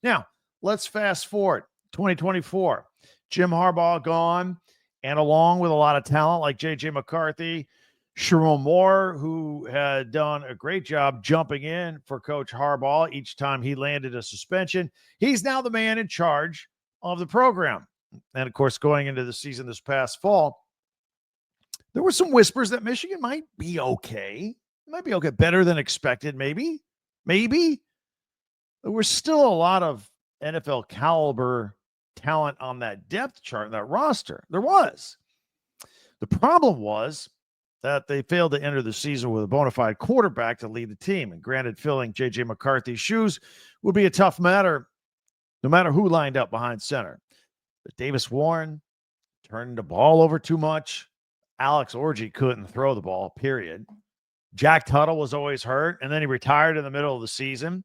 Now, let's fast forward 2024. Jim Harbaugh gone, and along with a lot of talent like J.J. McCarthy, Sharon Moore, who had done a great job jumping in for Coach Harbaugh each time he landed a suspension. He's now the man in charge of the program. And, of course, going into the season this past fall, there were some whispers that Michigan might be okay. It might be okay, better than expected, maybe. Maybe. There was still a lot of NFL caliber talent on that depth chart, that roster. There was. The problem was that they failed to enter the season with a bona fide quarterback to lead the team. And granted, filling J.J. McCarthy's shoes would be a tough matter, no matter who lined up behind center. But Davis Warren turned the ball over too much. Alex Orji couldn't throw the ball, period. Jack Tuttle was always hurt, and then he retired in the middle of the season.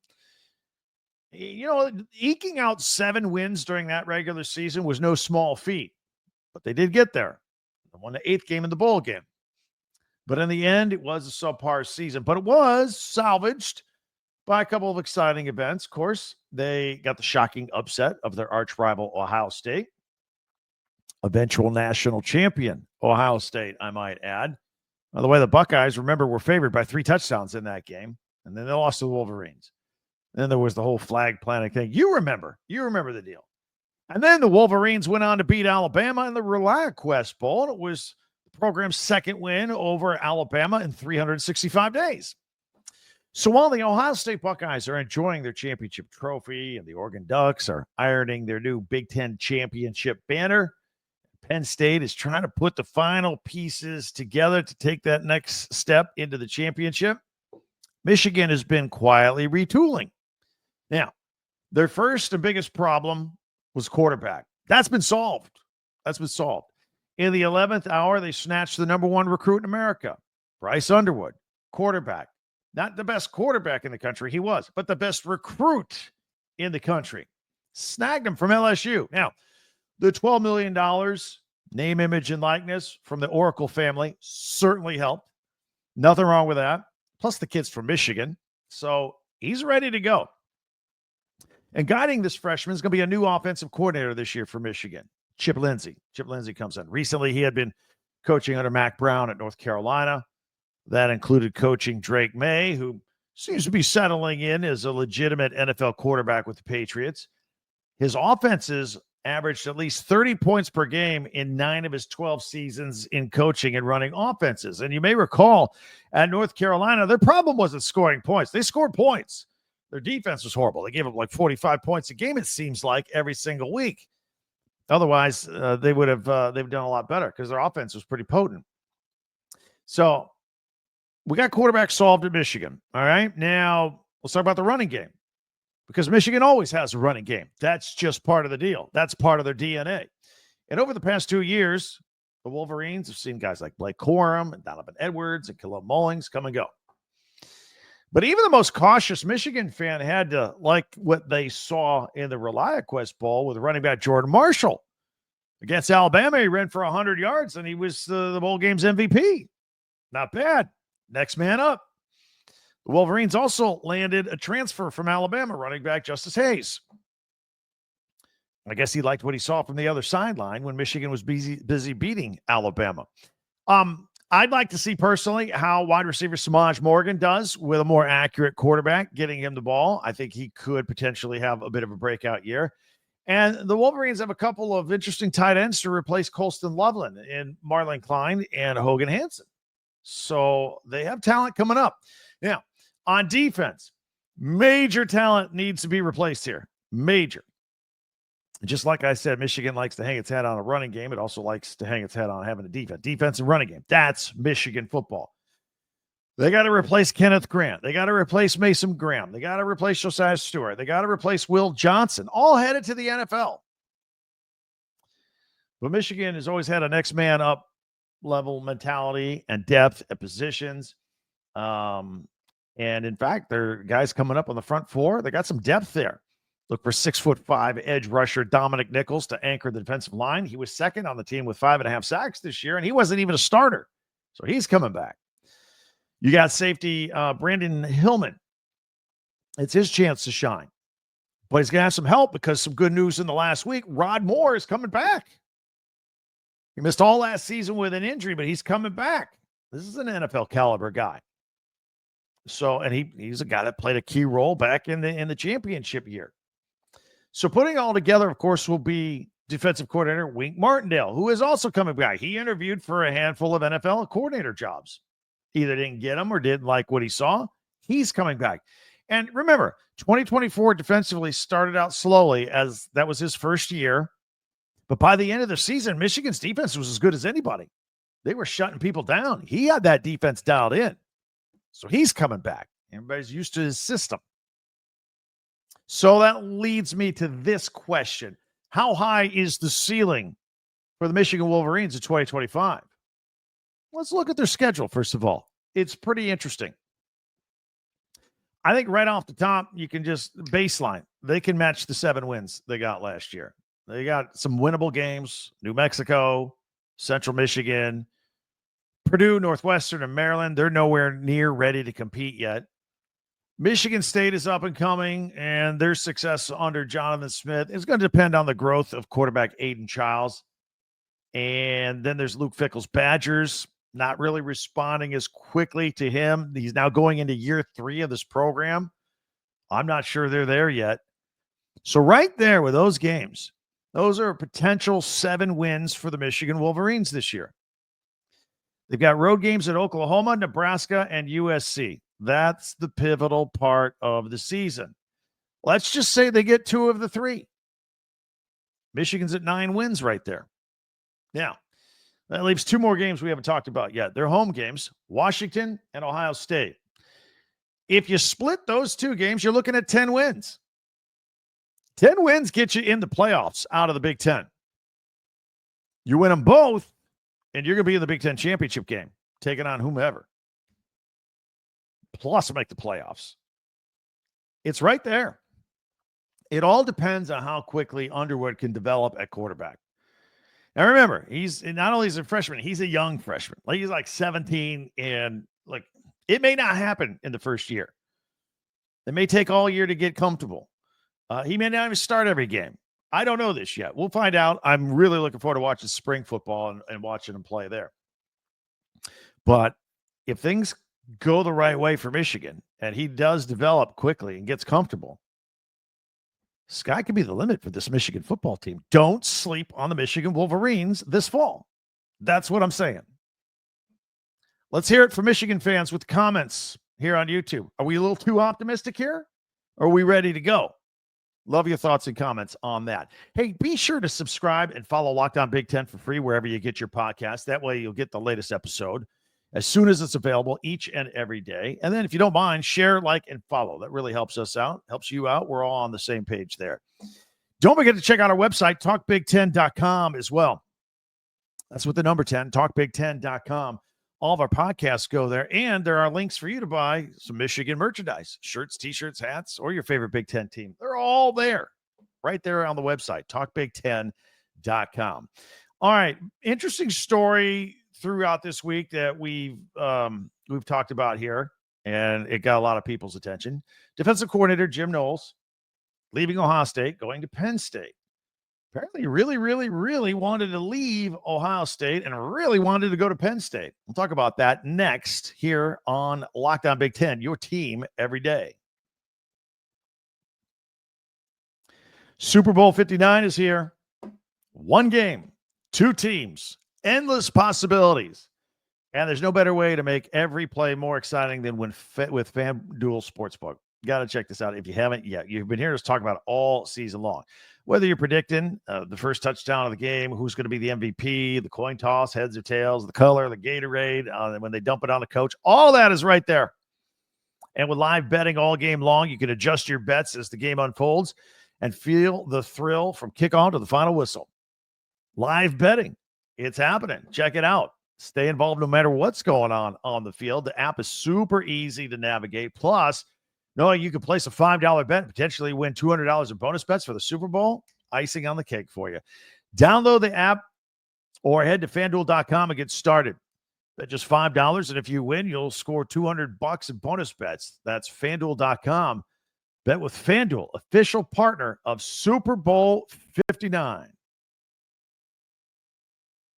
You know, eking out 7 wins during that regular season was no small feat, but they did get there. They won the 8th game in the bowl game. But in the end, it was a subpar season, but it was salvaged by a couple of exciting events. Of course, they got the shocking upset of their arch rival, Ohio State, eventual national champion, Ohio State, I might add. By the way, the Buckeyes, remember, were favored by 3 touchdowns in that game, and then they lost to the Wolverines. Then there was the whole flag planting thing. You remember the deal. And then the Wolverines went on to beat Alabama in the ReliaQuest Bowl, and it was the program's second win over Alabama in 365 days. So while the Ohio State Buckeyes are enjoying their championship trophy and the Oregon Ducks are ironing their new Big Ten championship banner, Penn State is trying to put the final pieces together to take that next step into the championship. Michigan has been quietly retooling. Now, their first and biggest problem was quarterback. That's been solved. In the 11th hour, they snatched the number 1 recruit in America, Bryce Underwood, quarterback. Not the best quarterback in the country, he was, but the best recruit in the country. Snagged him from LSU. Now, the $12 million name, image, and likeness from the Oracle family certainly helped. Nothing wrong with that. Plus the kid's from Michigan. So he's ready to go. And guiding this freshman is going to be a new offensive coordinator this year for Michigan, Chip Lindsay. Chip Lindsay comes in. Recently, he had been coaching under Mac Brown at North Carolina. That included coaching Drake May, who seems to be settling in as a legitimate NFL quarterback with the Patriots. His offenses averaged at least 30 points per game in 9 of his 12 seasons in coaching and running offenses. And you may recall at North Carolina, their problem wasn't scoring points. They scored points. Their defense was horrible. They gave up like 45 points a game, it seems like, every single week. Otherwise, they would have they've done a lot better because their offense was pretty potent. So we got quarterback solved at Michigan. All right. Now let's talk about the running game, because Michigan always has a running game. That's just part of the deal. That's part of their DNA. And over the past 2 years, the Wolverines have seen guys like Blake Corum and Donovan Edwards and Caleb Mullings come and go. But even the most cautious Michigan fan had to like what they saw in the ReliaQuest Bowl with running back Jordan Marshall. Against Alabama, he ran for 100 yards, and he was the bowl game's MVP. Not bad. Next man up. The Wolverines also landed a transfer from Alabama, running back Justice Hayes. I guess he liked what he saw from the other sideline when Michigan was busy beating Alabama. I'd like to see personally how wide receiver Samaj Morgan does with a more accurate quarterback getting him the ball. I think he could potentially have a bit of a breakout year. And the Wolverines have a couple of interesting tight ends to replace Colston Loveland in Marlon Klein and Hogan Hansen. So they have talent coming up. Now, on defense, major talent needs to be replaced here. Major. Just like I said, Michigan likes to hang its head on a running game. It also likes to hang its head on having a defense and running game. That's Michigan football. They got to replace Kenneth Grant. They got to replace Mason Graham. They got to replace Josiah Stewart. They got to replace Will Johnson, all headed to the NFL. But Michigan has always had a next man up level mentality and depth at positions. And in fact, there are guys coming up on the front four. They got some depth there. Look for 6'5" edge rusher Dominic Nichols to anchor the defensive line. He was second on the team with 5.5 sacks this year, and he wasn't even a starter. So he's coming back. You got safety Brandon Hillman. It's his chance to shine. But he's going to have some help because some good news in the last week. Rod Moore is coming back. He missed all last season with an injury, but he's coming back. This is an NFL caliber guy. So, and he's a guy that played a key role back in the championship year. So putting it all together, of course, will be defensive coordinator Wink Martindale, who is also coming back. He interviewed for a handful of NFL coordinator jobs. Either didn't get them or didn't like what he saw. He's coming back. And remember, 2024 defensively started out slowly as that was his first year. But by the end of the season, Michigan's defense was as good as anybody. They were shutting people down. He had that defense dialed in. So he's coming back. Everybody's used to his system. So that leads me to this question. How high is the ceiling for the Michigan Wolverines in 2025? Let's look at their schedule, first of all. It's pretty interesting. I think right off the top, you can just baseline. They can match the 7 wins they got last year. They got some winnable games, New Mexico, Central Michigan, Purdue, Northwestern, and Maryland. They're nowhere near ready to compete yet. Michigan State is up and coming, and their success under Jonathan Smith is going to depend on the growth of quarterback Aiden Childs. And then there's Luke Fickell's Badgers, not really responding as quickly to him. He's now going into year 3 of this program. I'm not sure they're there yet. So right there with those games, those are potential 7 wins for the Michigan Wolverines this year. They've got road games at Oklahoma, Nebraska, and USC. That's the pivotal part of the season. Let's just say they get 2 of the 3. Michigan's at 9 wins right there. Now, that leaves 2 more games we haven't talked about yet. They're home games, Washington and Ohio State. If you split those 2 games, you're looking at 10 wins. 10 wins get you in the playoffs out of the Big Ten. You win them both, and you're going to be in the Big Ten championship game, taking on whomever. Plus make the playoffs. It's right there. It all depends on how quickly Underwood can develop at quarterback. Now remember, he's not only is a freshman, he's a young freshman. Like he's like 17, and like it may not happen in the first year. It may take all year to get comfortable. He may not even start every game. I don't know this yet. We'll find out. I'm really looking forward to watching spring football and watching him play there. But if things go the right way for Michigan and he does develop quickly and gets comfortable, sky could be the limit for this Michigan football team. Don't sleep on the Michigan Wolverines this fall. That's what I'm saying. Let's hear it from Michigan fans with comments here on YouTube. Are we a little too optimistic here? Or are we ready to go? Love your thoughts and comments on that. Hey, be sure to subscribe and follow Locked On Big Ten for free wherever you get your podcast. That way you'll get the latest episode as soon as it's available each and every day. And then if you don't mind, share, like, and follow. That really helps us out, helps you out. We're all on the same page there. Don't forget to check out our website, talkbig10.com as well. That's with the number 10, talkbig10.com. All of our podcasts go there, and there are links for you to buy some Michigan merchandise, shirts, T-shirts, hats, or your favorite Big Ten team. They're all there, right there on the website, talkbig10.com. All right, interesting story throughout this week that we've talked about here, and it got a lot of people's attention. Defensive coordinator Jim Knowles leaving Ohio State, going to Penn State. Apparently really wanted to leave Ohio State and really wanted to go to Penn State. We'll talk about that next here on Locked On Big Ten, your team every day. Super Bowl 59 is here. 1 game, 2 teams, endless possibilities. And there's no better way to make every play more exciting than with FanDuel Sportsbook. You got to check this out if you haven't yet. You've been hearing us talk about it all season long. Whether you're predicting the first touchdown of the game, who's going to be the MVP, the coin toss, heads or tails, the color, the Gatorade, when they dump it on the coach, all that is right there. And with live betting all game long, you can adjust your bets as the game unfolds and feel the thrill from kickoff to the final whistle. Live betting, it's happening. Check it out. Stay involved no matter what's going on the field. The app is super easy to navigate. Plus, knowing you can place a $5 bet and potentially win $200 in bonus bets for the Super Bowl, icing on the cake for you. Download the app or head to FanDuel.com and get started. Bet just $5, and if you win, you'll score $200 in bonus bets. That's FanDuel.com. Bet with FanDuel, official partner of Super Bowl 59.